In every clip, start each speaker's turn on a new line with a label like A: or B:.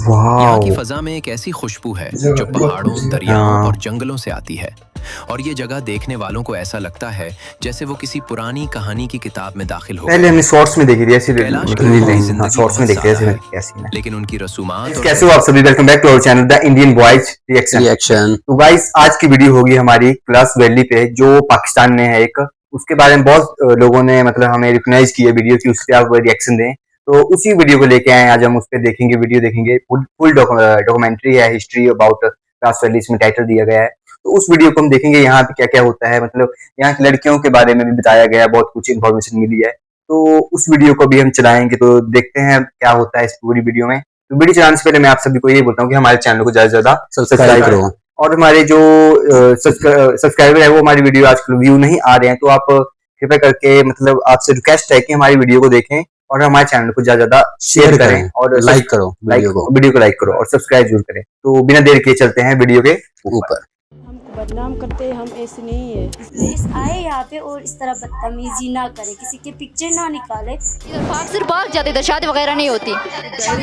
A: यहाँ की फजा में एक ऐसी खुशबू है जो पहाड़ों, दरियाओं और जंगलों से आती है, और ये जगह देखने वालों को ऐसा लगता है जैसे वो किसी पुरानी कहानी की किताब में दाखिल हो।
B: पहले हमने शॉर्ट्स में देखी थी ऐसी,
A: कैलाश की
B: मतलब शॉर्ट्स में देखी थी ऐसी,
A: लेकिन उनकी रसूमात।
B: कैसे हो आप सभी, welcome back to our channel the Indian boys reaction. तो गाइस आज की वीडियो होगी हमारी क्लास वैली पे, जो पाकिस्तान में है एक, उसके बारे में बहुत लोगों ने मतलब हमें रिकॉग्नाइज किया वीडियो की, उस पर आप रिएक्शन दें, तो उसी वीडियो को लेके आए आज हम। उस पर देखेंगे, वीडियो देखेंगे, फुल डॉक्यूमेंट्री है, हिस्ट्री अबाउट क्लास वैली इसमें टाइटल दिया गया है। तो उस वीडियो को हम देखेंगे, यहाँ पे क्या क्या होता है, मतलब यहाँ की लड़कियों के बारे में भी बताया गया है, बहुत कुछ इन्फॉर्मेशन मिली है। तो उस वीडियो को भी हम चलाएंगे, तो देखते हैं क्या होता है इस पूरी वीडियो में। तो वीडियो चलाने से पहले मैं आप सभी को ये बोलता हूँ कि हमारे चैनल को ज्यादा से ज्यादा सब्सक्राइब करो, और हमारे जो सब्सक्राइबर है वो हमारी वीडियो आजकल व्यू नहीं आ रहे हैं, तो आप कृपया करके मतलब आपसे रिक्वेस्ट है कि हमारी वीडियो को देखें और हमारे चैनल को ज्यादा ज्यादा शेयर करें और लाइक करो, वीडियो को लाइक करो और सब्सक्राइब जरूर करें। तो बिना देर के चलते हैं वीडियो के ऊपर।
C: हमको बदनाम करते हैं, हम ऐसे नहीं है,
D: प्लीज आए यहाँ पे और इस तरह बदतमीजी ना करे, किसी के पिक्चर ना निकाले।
E: इधर भाग जाते, इधर शादी वगैरह नहीं होती।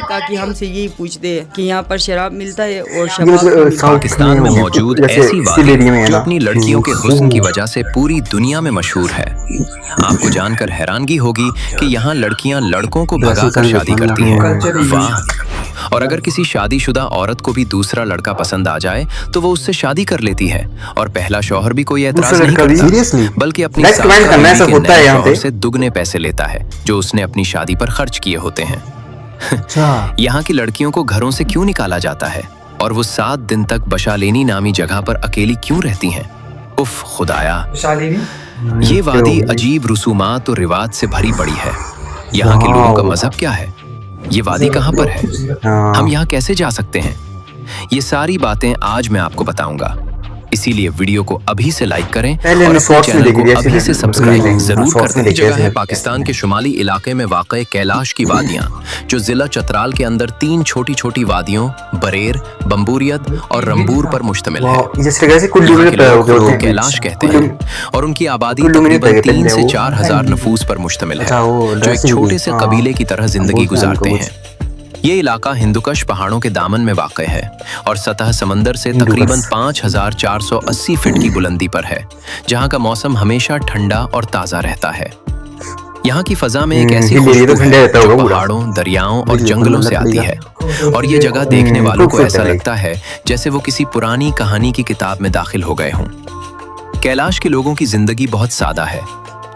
C: ताकि हमसे यही पूछते हैं कि यहाँ पर शराब मिलता है और शराब
A: पाकिस्तान में मौजूद ऐसी वादी जो अपनी लड़कियों के हुस्न की वजह से पूरी दुनिया में मशहूर है। आपको जानकर हैरानगी होगी कि यहाँ लड़कियाँ लड़कों को भगाकर शादी करती हैं। वाह! और अगर किसी शादीशुदा औरत को भी दूसरा लड़का पसंद आ जाए तो वो उससे शादी कर लेती है, और पहला शौहर भी कोई एतराज नहीं करता, बल्कि अपनी शौहर से दुगने पैसे लेता है जो उसने अपनी शादी पर खर्च किए होते हैं। यहाँ की लड़कियों को घरों से क्यों निकाला जाता है और वो 7 दिन तक बशालेनी नामी जगह पर अकेली क्यों रहती हैं? उफ खुदाया, ये वादी अजीब रसूमात और रिवाज से भरी पड़ी है। यहाँ के लोगों का मजहब क्या है? ये वादी कहाँ पर है? हम यहाँ कैसे जा सकते हैं? ये सारी बातें आज मैं आपको बताऊंगा, इसीलिए वीडियो को अभी से लाइक करें और अपने चैनल को अभी से सब्सक्राइब जरूर कर दें। जगह है पाकिस्तान के शुमाली इलाके में वाक़े कैलाश की वादियां, जो जिला चतराल के अंदर 3 छोटी छोटी वादियों बरेर, बम्बूरियत और रंबूर पर मुश्तमिल है। कैलाश कहते हैं और उनकी आबादी तकरीबन 3 से 4 हजार नफूस पर मुश्तमिल है, जो एक छोटे से कबीले की तरह जिंदगी गुजारते हैं। ये इलाका हिंदुकश पहाड़ों के दामन में वाक़ है और सतह समंदर से तकरीबन 5480 फीट की बुलंदी पर है, जहाँ का मौसम हमेशा ठंडा और ताज़ा रहता है। यहाँ की फजा में एक ऐसी खुशबू है जो पहाड़ों, दरियाओं और जंगलों से आती है, और ये जगह देखने वालों को ऐसा लगता है जैसे वो किसी पुरानी कहानी की किताब में दाखिल हो गए हों। कैलाश के लोगों की जिंदगी बहुत सादा है,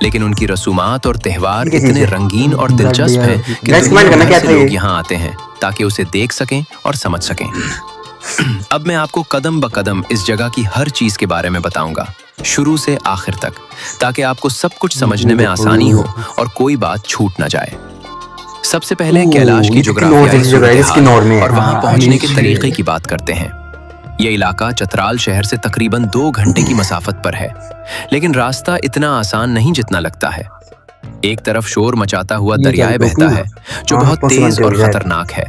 A: लेकिन उनकी रसूमात और त्यौहार इतने रंगीन और दिलचस्प हैं कि दुनिया भर से लोग यहाँ आते हैं ताकि उसे देख सकें और समझ सकें। अब मैं आपको कदम ब कदम इस जगह की हर चीज के बारे में बताऊंगा, शुरू से आखिर तक, ताकि आपको सब कुछ समझने में आसानी हो और कोई बात छूट न जाए। सबसे पहले कैलाश की जोग्राफियाई सूरत-ए-हाल और वहां पहुंचने के तरीके की बात करते हैं। यह इलाका चतराल शहर से तकरीबन 2 घंटे की मसाफत पर है, लेकिन रास्ता इतना आसान नहीं जितना लगता है। एक तरफ शोर मचाता हुआ दरिया बहता है जो बहुत तेज और खतरनाक है,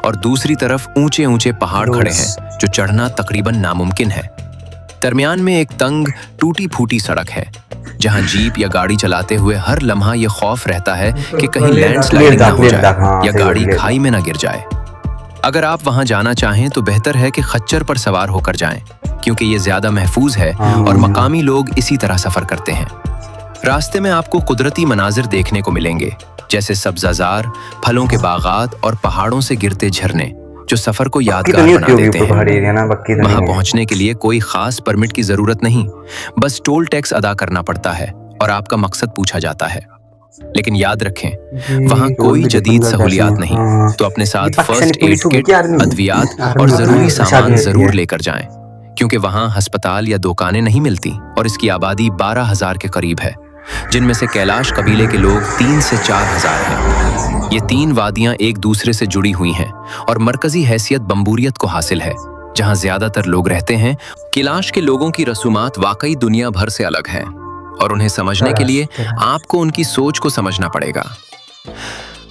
A: और दूसरी तरफ ऊंचे ऊंचे पहाड़ खड़े हैं जो चढ़ना तकरीबन नामुमकिन है। दरमियान में एक तंग टूटी फूटी सड़क है, जहां जीप या गाड़ी चलाते हुए हर लम्हा ये खौफ रहता है कि कहीं लैंडस्लाइडिंग ना हो जाए या गाड़ी खाई में ना गिर जाए। अगर आप वहां जाना चाहें तो बेहतर है कि खच्चर पर सवार होकर जाएं, क्योंकि ये ज्यादा महफूज है और मकामी लोग इसी तरह सफर करते हैं। रास्ते में आपको कुदरती मनाजिर देखने को मिलेंगे, जैसे सब्जाजार, फलों के बागात और पहाड़ों से गिरते झरने, जो सफर को यादगार बना देते हैं। वहां पहुंचने के लिए कोई खास परमिट की जरूरत नहीं, बस टोल टैक्स अदा करना पड़ता है और आपका मकसद पूछा जाता है। लेकिन याद रखें, वहाँ कोई जदीद सहूलियात नहीं, तो अपने साथ फर्स्ट एड किट, अद्वियात और जरूरी सामान जरूर लेकर जाएं, क्योंकि वहाँ अस्पताल या दुकानें नहीं मिलती, और इसकी आबादी 12,000 के करीब है, जिनमें से कैलाश कबीले के लोग 3 से 4 हजार हैं। ये 3 वादियां एक दूसरे से जुड़ी हुई हैं और मरकजी हैसियत बम्बूरियत को हासिल है, जहाँ ज्यादातर लोग रहते हैं। कैलाश के लोगों की रसूमात वाकई दुनिया भर से अलग हैं, और उन्हें समझने के लिए आपको उनकी सोच को समझना पड़ेगा।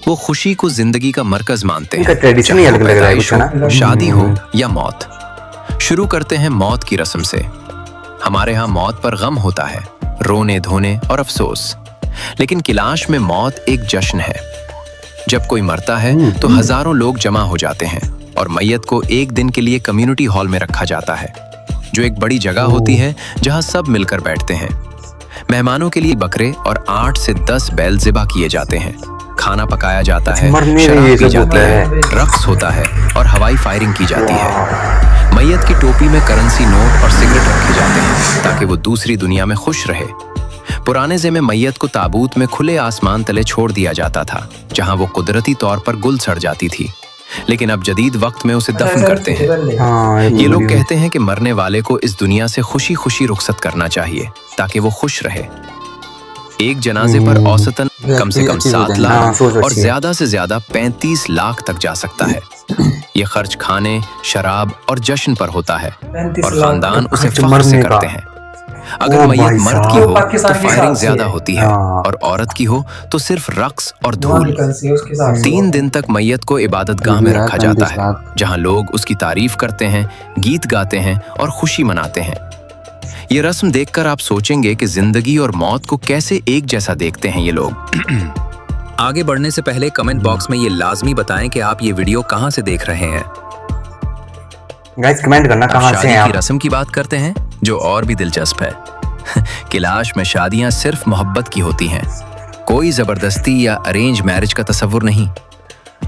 A: वो खुशी को जिंदगी का मरकज मानते हैं, चाहे वो पैदाइश हो, शादी हो या मौत। शुरू करते हैं मौत की रस्म से। हमारे यहाँ मौत पर गम होता है, रोने धोने और अफसोस, लेकिन कैलाश में मौत एक जश्न है। जब कोई मरता है तो हजारों लोग जमा हो जाते हैं और मैयत को एक दिन के लिए कम्युनिटी हॉल में रखा जाता है, जो एक बड़ी जगह होती है जहां सब मिलकर बैठते हैं। मेहमानों के लिए बकरे और 8 से 10 बैल ज़िबा किए जाते हैं। खाना पकाया जाता है, शराब पी जाती है, रक्स होता है और हवाई फायरिंग की जाती है। मैयत की टोपी में करेंसी नोट और सिगरेट रखे जाते हैं ताकि वो दूसरी दुनिया में खुश रहे। पुराने ज़माने में मैयत को ताबूत में खुले आसमान तले छोड़ दिया जाता था, जहां वो कुदरती तौर पर गुल सड़ जाती थी, लेकिन अब जदीद वक्त में उसे दफन करते हैं। ये लोग कहते हैं कि मरने वाले को इस दुनिया से खुशी खुशी रुखसत करना चाहिए ताकि वो खुश रहे। एक जनाजे पर औसतन कम से कम 7 लाख और ज्यादा से ज्यादा 35 लाख तक जा सकता है। ये खर्च खाने, शराब और जश्न पर होता है और खानदान उसे फख्र से करते हैं। अगर मैयत मर्द की हो तो फायरिंग ज्यादा होती है और औरत की हो तो सिर्फ रक्स और धूल। 3 दिन तक मैयत को इबादतगाह में रखा जाता है, जहां लोग उसकी तारीफ करते हैं, गीत गाते हैं और खुशी मनाते हैं। ये रस्म देखकर आप सोचेंगे कि जिंदगी और मौत को कैसे एक जैसा देखते हैं ये लोग। आगे बढ़ने से पहले कमेंट बॉक्स में ये लाजमी बताएं कि आप ये वीडियो कहां से देख रहे हैं।
B: गाइस कमेंट करना कहां से हैं आप।
A: शादी की रस्म की बात करते हैं जो और भी दिलचस्प है। कैलाश में शादियां सिर्फ मोहब्बत की होती हैं, कोई जबरदस्ती या अरेंज मैरिज का तस्वुर नहीं।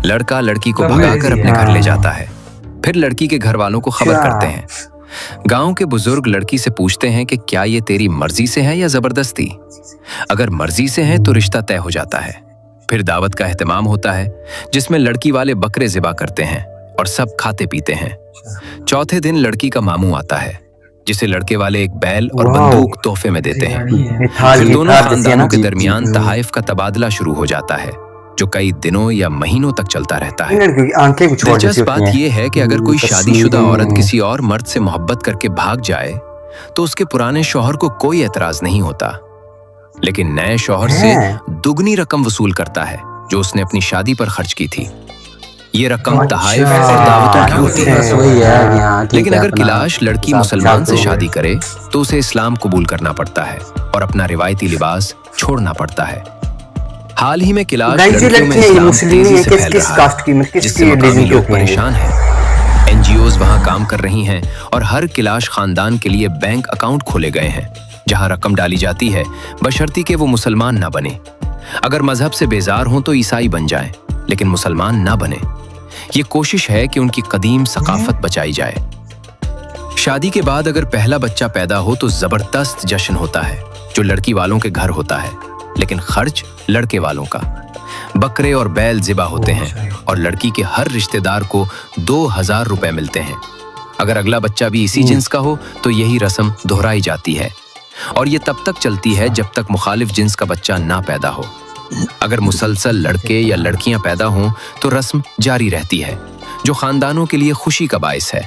A: लड़का लड़की को भगाकर अपने घर ले जाता है, फिर लड़की के घर वालों को खबर करते हैं। गांव के बुजुर्ग लड़की से पूछते हैं कि क्या ये तेरी मर्जी से है या जबरदस्ती। अगर मर्जी से है तो रिश्ता तय हो जाता है। फिर दावत का एहतमाम होता है जिसमें लड़की वाले बकरे ज़िबा करते हैं और सब खाते पीते हैं। चौथे दिन लड़की का मामू आता है जिसे लड़के वाले एक बैल और बंदूक तोहफे में देते हैं। फिर दोनों खानदानों के दरमियान तहाइफ का तबादला शुरू हो जाता है जो कई दिनों या महीनों तक चलता रहता है। दिलचस्प बात यह है कि अगर कोई शादीशुदा औरत किसी और मर्द से मोहब्बत करके भाग जाए तो उसके पुराने शौहर को कोई एतराज नहीं होता, लेकिन नए शौहर से दुगनी रकम वसूल करता है जो उसने अपनी शादी पर खर्च की थी। ये रकम तहाइफ और दावतों की होती है। लेकिन अगर कैलाश लड़की मुसलमान से शादी करे तो उसे इस्लाम कबूल करना पड़ता है और अपना रिवायती लिबास छोड़ना पड़ता है। हाल ही में कैलाश लड़कियों में इस्लाम तेजी से फैल रहा है, जिससे मकामी लोग परेशान हैं। एनजीओज वहां काम कर रही हैं और हर कैलाश खानदान के लिए बैंक अकाउंट खोले गए हैं जहां रकम डाली जाती है बशर्ती कि वो मुसलमान ना बने। अगर मजहब से बेजार हों तो ईसाई बन जाएं, लेकिन मुसलमान ना बने। ये कोशिश है कि उनकी कदीम सकाफत बचाई जाए। शादी के बाद अगर पहला बच्चा पैदा हो तो जबरदस्त जश्न होता है जो लड़की वालों के घर होता है, लेकिन खर्च लड़के वालों का। बकरे और बैल ज़िबा होते हैं और लड़की के हर रिश्तेदार को 2000 रुपए मिलते हैं। अगर अगला बच्चा भी इसी जिन्स का हो तो यही रस्म दोहराई जाती है और ये तब तक चलती है जब तक मुखालिफ जिन्स का बच्चा ना पैदा हो। अगर मुसलसल लड़के या लड़कियां पैदा हों तो रस्म जारी रहती है जो खानदानों के लिए खुशी का बायस है।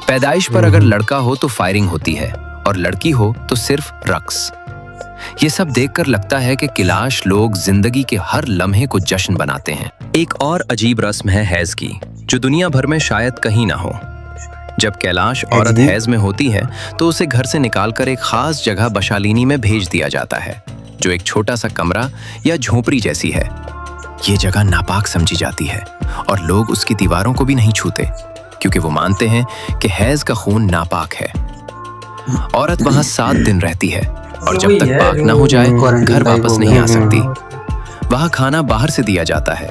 A: पैदाइश पर अगर लड़का हो तो फायरिंग होती है और लड़की हो तो सिर्फ रक्स। ये सब देखकर लगता है कि कैलाश लोग जिंदगी के हर लम्हे को जश्न बनाते हैं। एक और अजीब रस्म है हैज की, जो दुनिया भर में शायद कहीं ना हो। जब कैलाश औरत हैज में होती है तो उसे घर से निकालकर एक खास जगह बशालीनी में भेज दिया जाता है, जो एक छोटा सा कमरा या झोपड़ी जैसी है। ये जगह नापाक समझी जाती है और लोग उसकी दीवारों को भी नहीं छूते क्योंकि वो मानते हैं कि हैज का खून नापाक है। औरत वहां 7 दिन रहती है और जब तक पाक ना हो जाए घर वापस नहीं आ सकती। वहां खाना बाहर से दिया जाता है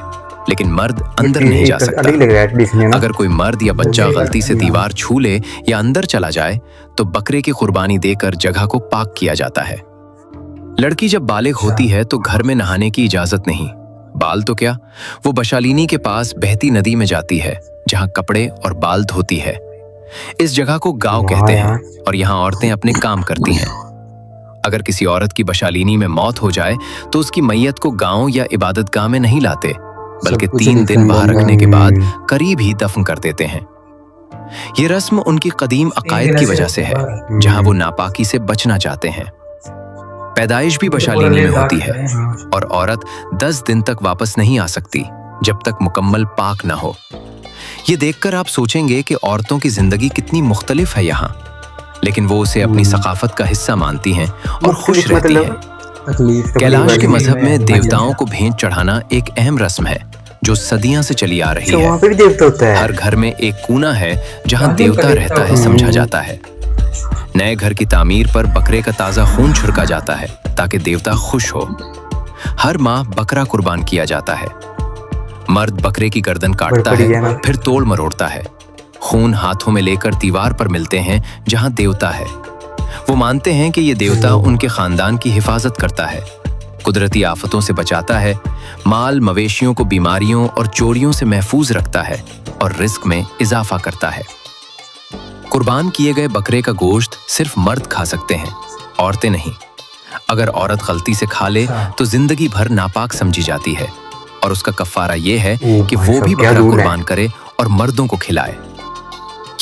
A: लेकिन मर्द अंदर नहीं जा सकता। अगर कोई मर्द या बच्चा गलती से दीवार छू ले या अंदर चला जाए तो बकरे की कुर्बानी देकर जगह को पाक किया जाता है। लड़की जब बालिग होती है तो घर में नहाने की इजाजत नहीं। बाल तो क्या, वो बशालीनी के पास बहती नदी में जाती है जहां कपड़े और बाल धोती है। इस जगह को गांव कहते हैं और यहाँ औरतें अपने काम करती हैं। अगर किसी औरत की बशालीनी में मौत हो जाए तो उसकी मैयत को गांव या इबादतगाह में नहीं लाते, बल्कि 3 दिन वहां रखने के बाद करीब ही दफन कर देते हैं। ये रस्म उनकी कदीम अकायद की वजह से है, जहां वो नापाकी से बचना चाहते हैं। पैदाइश भी बशालीनी में होती है और औरत 10 दिन तक वापस नहीं आ सकती जब तक मुकम्मल पाक ना हो। ये देखकर आप सोचेंगे कि औरतों की जिंदगी कितनी मुख्तलिफ है यहाँ, लेकिन वो उसे अपनी सकाफत का हिस्सा मानती हैं और खुश रहती हैं। कैलाश के मजहब में देवताओं को भेंट चढ़ाना एक अहम रस्म है जो सदियों से चली आ रही
B: तो वहाँ
A: है।
B: पे भी देवता होता है।
A: हर घर में एक कूना है जहां देवता रहता है, समझा जाता है। नए घर की तामीर पर बकरे का ताजा खून छिड़का जाता है ताकि देवता खुश हो। हर माह बकरा कुर्बान किया जाता है। मर्द बकरे की गर्दन काटता है, फिर तोड़ मरोड़ता है। खून हाथों में लेकर दीवार पर मिलते हैं जहां देवता है। वो मानते हैं कि ये देवता उनके खानदान की हिफाजत करता है, कुदरती आफतों से बचाता है, माल मवेशियों को बीमारियों और चोरियों से महफूज रखता है और रिस्क में इजाफा करता है। कुर्बान किए गए बकरे का गोश्त सिर्फ मर्द खा सकते हैं, औरतें नहीं। अगर औरत गलती से खा ले तो जिंदगी भर नापाक समझी जाती है और उसका कफ्फारा ये है कि वो भी बकरा कुर्बान करे और मर्दों को खिलाए।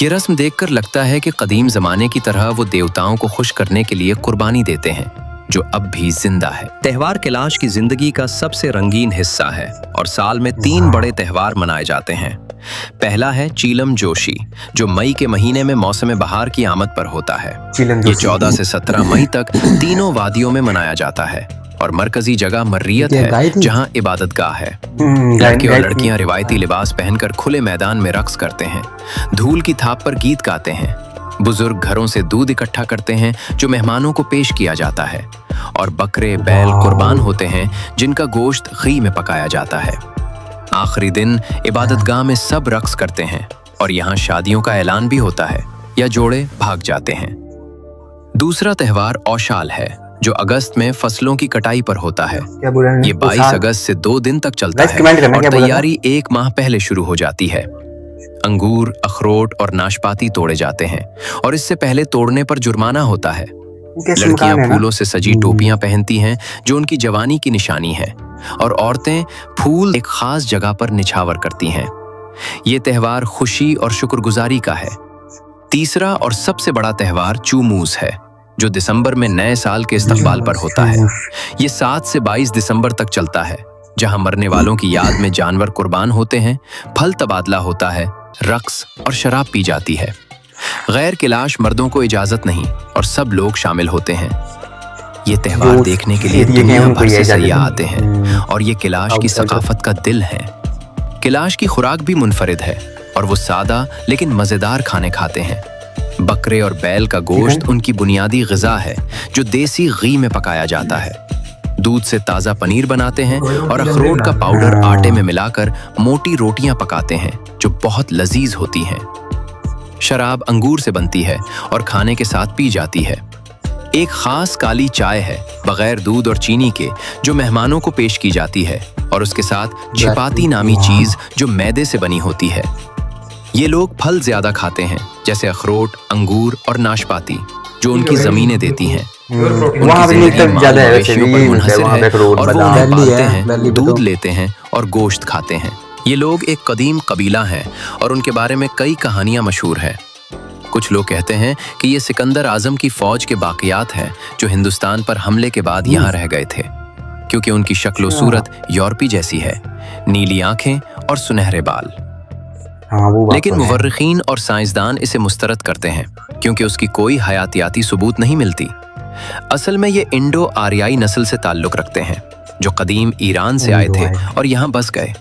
A: ये रस्म देखकर लगता है कि कदीम जमाने की तरह वो देवताओं को खुश करने के लिए कुर्बानी देते हैं, जो अब भी जिंदा है। त्योहार कैलाश की जिंदगी का सबसे रंगीन हिस्सा है और साल में 3 बड़े त्योहार मनाए जाते हैं। पहला है चीलम जोशी, जो मई के महीने में मौसम बहार की आमद पर होता है। ये 14 से 17 मई तक तीनों वादियों में मनाया जाता है और मरकजी जगह मर्रियत है जहां इबादतगाह है। लड़के और लड़कियां रिवायती लिबास पहनकर खुले मैदान में रक्स करते हैं, धूल की थाप पर गीत गाते हैं। बुजुर्ग घरों से दूध इकट्ठा करते हैं जो मेहमानों को पेश किया जाता है और बकरे बैल कुर्बान होते हैं जिनका गोश्त घी में पकाया जाता है। आखिरी दिन इबादतगाह में सब रक्स करते हैं और यहाँ शादियों का ऐलान भी होता है या जोड़े भाग जाते हैं। दूसरा त्योहार औशाल है जो अगस्त में फसलों की कटाई पर होता है। ये 22 अगस्त से 2 दिन तक चलता है और तैयारी 1 माह पहले शुरू हो जाती है। अंगूर, अखरोट और नाशपाती तोड़े जाते हैं और इससे पहले तोड़ने पर जुर्माना होता है। लड़कियां फूलों से सजी टोपियां पहनती हैं जो उनकी जवानी की निशानी है और औरतें फूल एक खास जगह पर निछावर करती हैं। ये त्योहार खुशी और शुक्रगुजारी का है। तीसरा और सबसे बड़ा त्योहार चूमूस है जो दिसंबर में नए साल के इस्तकबाल पर होता है। ये 7 से 22 दिसंबर तक चलता है, जहां मरने वालों की याद में जानवर कुर्बान होते हैं, फल तबादला होता है, रक्स और शराब पी जाती है। गैर किलाश मर्दों को इजाजत नहीं और सब लोग शामिल होते हैं। ये त्योहार देखने के लिए दुनिया भर से सयाह आते हैं और ये किलाश की सकाफत का दिल है। किलाश की खुराक भी मुनफरिद है और वो सादा लेकिन मजेदार खाने खाते हैं। बकरे और बैल का गोश्त उनकी बुनियादी ग़िज़ा है जो देसी घी में पकाया जाता है। दूध से ताज़ा पनीर बनाते हैं और अखरोट का पाउडर आटे में मिलाकर मोटी रोटियां पकाते हैं जो बहुत लजीज होती हैं। शराब अंगूर से बनती है और खाने के साथ पी जाती है। एक खास काली चाय है बगैर दूध और चीनी के जो मेहमानों को पेश की जाती है और उसके साथ चपाती नामी चीज जो मैदे से बनी होती है। ये लोग फल ज्यादा खाते हैं जैसे अखरोट, अंगूर और नाशपाती जो उनकी जमीनें देती हैं। उनकी जिंदगी माल मवेशियों पर मुनहसर है और वो उन्हें पालते हैं, दूध लेते हैं और गोश्त खाते हैं। ये लोग एक कदीम कबीला हैं और उनके बारे में कई कहानियां मशहूर हैं। कुछ लोग कहते हैं कि ये सिकंदर आजम की फौज के बाकियात हैं जो हिंदुस्तान पर हमले के बाद यहाँ रह गए थे, क्योंकि उनकी शक्लो सूरत यूरोपी जैसी है, नीली आंखें और सुनहरे बाल। लेकिन मुवर्रिखीन और साइंसदान इसे मुस्तरद करते हैं क्योंकि उसकी कोई हयातियाती सबूत नहीं मिलती। असल में ये इंडो आर्याई नस्ल से ताल्लुक रखते हैं जो कदीम ईरान से आए थे और यहाँ बस गए।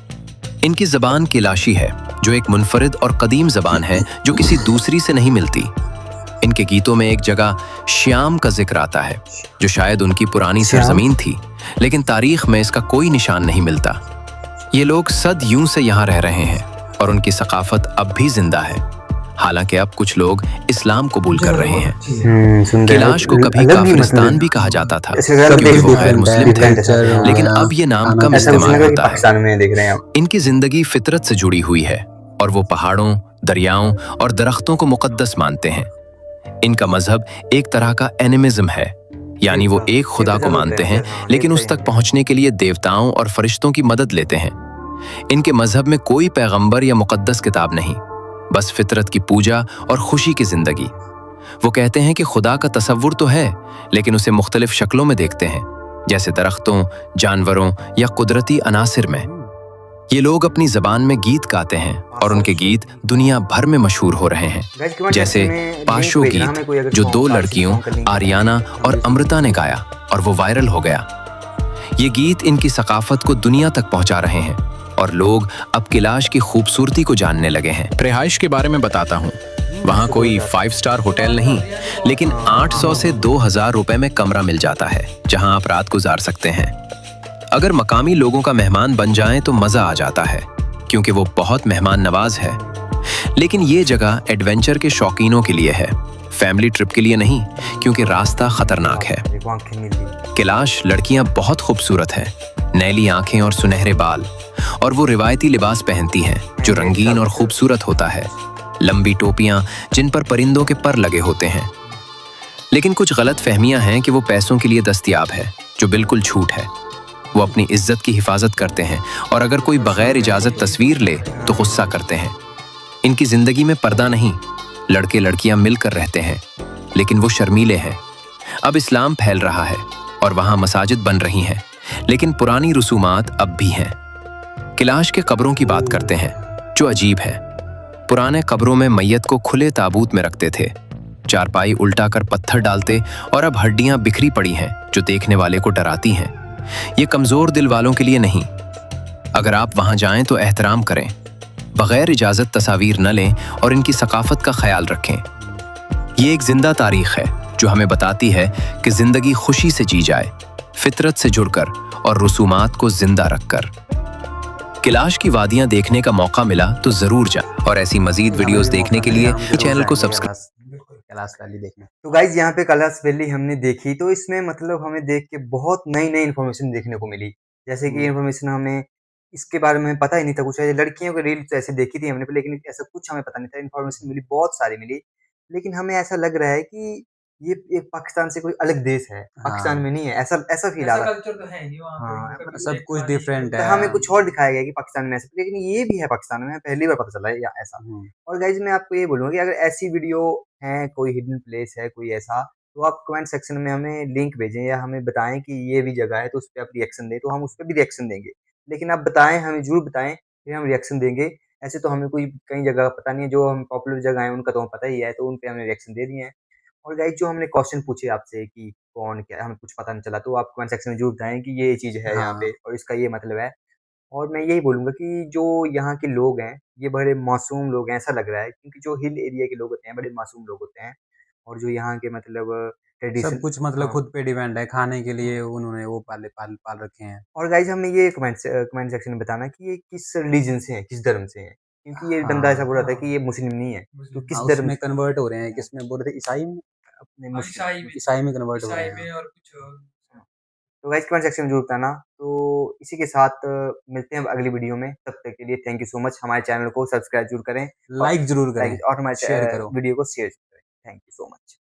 A: इनकी ज़बान किलाशी है जो एक मुनफरिद और कदीम ज़बान है जो किसी दूसरी से नहीं मिलती। इनके गीतों में एक जगह श्याम का जिक्र आता है जो शायद उनकी पुरानी सरजमीन थी, लेकिन तारीख में इसका कोई निशान नहीं मिलता। ये लोग सदियों से यहाँ रह रहे हैं और उनकी सकाफत अब भी जिंदा है, हालांकि अब कुछ लोग इस्लाम कबूल कर रहे हैं। किलाश को कभी काफिरिस्तान भी कहा जाता था क्योंकि वो गैर मुस्लिम थे, लेकिन अब ये नाम कम इस्तेमाल होता है। इनकी जिंदगी फितरत से जुड़ी हुई है और वो पहाड़ों, दरियाओं और दरख्तों को मुकद्दस मानते हैं। इनका मजहब एक तरह का एनिमिज्म है, यानी वो एक खुदा को मानते हैं लेकिन उस तक पहुंचने के लिए देवताओं और फरिश्तों की मदद लेते हैं। इनके मजहब में कोई पैगंबर या मुकद्दस किताब नहीं, बस फितरत की पूजा और खुशी की जिंदगी। वो कहते हैं कि खुदा का तसव्वुर तो है लेकिन उसे मुख्तलिफ शक्लों में देखते हैं, जैसे दरख्तों, जानवरों या कुदरती अनासिर में। ये लोग अपनी जबान में गीत गाते हैं और उनके गीत दुनिया भर में मशहूर हो रहे हैं, जैसे पाशो गीत जो 2 लड़कियों आर्याना और अमृता ने गाया और वो वायरल हो गया। ये गीत इनकी सकाफत को दुनिया तक पहुंचा रहे हैं। और लोग अब कैलाश की खूबसूरती को जानने लगे हैं। रिहाइश के बारे में बताता हूँ। वहाँ कोई 5 स्टार होटल नहीं, लेकिन 800 से 2000 रुपए में कमरा मिल जाता है, जहाँ आप रात गुजार सकते हैं। अगर मकामी लोगों का मेहमान बन जाएं तो मजा आ जाता है, क्योंकि वो बहुत मेहमान नवाज है। लेकिन ये जगह एडवेंचर के शौकीनों के लिए है, फैमिली ट्रिप के लिए नहीं, क्योंकि रास्ता खतरनाक है। कैलाश लड़कियां बहुत खूबसूरत हैं, नैली आंखें और सुनहरे बाल, और वो रिवायती लिबास पहनती हैं जो रंगीन और खूबसूरत होता है। लंबी टोपियां जिन पर परिंदों के पर लगे होते हैं। लेकिन कुछ गलत फहमियां हैं कि वो पैसों के लिए दस्तयाब है, जो बिल्कुल झूठ है। वो अपनी इज्जत की हिफाजत करते हैं, और अगर कोई बगैर इजाजत तस्वीर ले तो गुस्सा करते हैं। इनकी जिंदगी में पर्दा नहीं, लड़के लड़कियां मिलकर रहते हैं, लेकिन वो शर्मीले हैं। अब इस्लाम फैल रहा है और वहां मसाजिद बन रही हैं, लेकिन पुरानी रसूमात अब भी हैं। कैलाश के कब्रों की बात करते हैं, जो अजीब है। पुराने कब्रों में मैयत को खुले ताबूत में रखते थे, चारपाई उल्टा कर पत्थर डालते, और अब हड्डियां बिखरी पड़ी हैं जो देखने वाले को डराती हैं। ये कमजोर दिल वालों के लिए नहीं। अगर आप वहां जाएं तो एहतराम करें, बगैर इजाजत तस्वीर न लें और इनकी सकाफत का ख्याल रखें। ये एक जिंदा तारीख है जो हमें बताती है कि जिंदगी खुशी से जी जाए, फितरत से जुड़कर और रसूमात को जिंदा रखकर। कैलाश की वादियां देखने का मौका मिला तो जरूर जाएं, और ऐसी मजीद वीडियोस देखने के लिए चैनल को सब्सक्राइब।
B: कैलाश वैली देखने तो गाइज यहाँ पे कैलाश वैली हमने देखी, तो इसमें मतलब हमें देख के बहुत नई नई इन्फॉर्मेशन देखने को मिली। जैसे कि इन्फॉर्मेशन हमें इसके बारे में पता ही नहीं था कुछ। लड़कियों की रील तो ऐसे देखी थी हमने, लेकिन ऐसा कुछ हमें पता नहीं था। इन्फॉर्मेशन मिली, बहुत सारी मिली, लेकिन हमें ऐसा लग रहा है कि ये एक पाकिस्तान से कोई अलग देश है, पाकिस्तान में नहीं है। ऐसा ऐसा फील आ रहा है।
F: कल्चर तो है नहीं वहाँ पे,
B: हाँ,
F: मतलब
B: मतलब
F: सब कुछ डिफरेंट
B: तो
F: है।
B: हमें कुछ और दिखाया गया कि पाकिस्तान में ऐसा, लेकिन ये भी है पाकिस्तान में, पहली बार पता चला है या ऐसा। और गाइज मैं आपको ये बोलूंगा कि अगर ऐसी वीडियो है, कोई हिडन प्लेस है, कोई ऐसा, तो आप कमेंट सेक्शन में हमें लिंक भेजें या हमें बताएं कि ये भी जगह है, तो उस पर आप रिएक्शन दें, तो हम उस पर भी रिएक्शन देंगे। लेकिन आप बताएं, हमें जरूर बताएं, फिर हम रिएक्शन देंगे। ऐसे तो हमें कोई कई जगह पता नहीं है, जो हम पॉपुलर जगह है उनका तो हमें पता ही है, तो उन पे हमने रिएक्शन दे दिए हैं। और गाइज जो हमने क्वेश्चन पूछे आपसे कि कौन क्या, हमें कुछ पता नहीं चला, तो आप कमेंट सेक्शन में जरूर बताएं कि ये चीज़ है यहाँ पे और इसका ये मतलब है। और मैं यही बोलूँगा कि जो यहाँ के लोग हैं, ये बड़े मासूम लोग हैं, ऐसा लग रहा है, क्योंकि जो हिल एरिया के लोग होते हैं, बड़े मासूम लोग होते हैं। और जो यहाँ के मतलब ट्रेडिशन
F: सब कुछ मतलब
B: हाँ।
F: खुद पे डिपेंड है, खाने के लिए उन्होंने वो पाले पाल पाल रखे हैं।
B: और गाइज हमें ये कमेंट सेक्शन में बताना कि ये किस रिलीजन से हैं, किस धर्म से हैं, क्योंकि ये बंदा ऐसा बोल रहा था कि ये मुस्लिम नहीं है, तो किस धर्म
F: उसमें कन्वर्ट हो रहे हैं, किसमें बोल रहे थे, ईसाई में,
B: अपने मुस्लिम।
F: ईसाई में कन्वर्ट हो रहे
C: ईसाई
F: हैं।
C: में और कुछ
B: तो गाइस कमेंट सेक्शन में जरूर बताना। तो इसी के साथ मिलते हैं अब अगली वीडियो में। तब तक के लिए थैंक यू सो मच। हमारे चैनल को सब्सक्राइब जरूर करें,
F: लाइक जरूर करें,
B: और हमारे
F: शेयर करो।
B: वीडियो को शेयर करें। Thank you so much.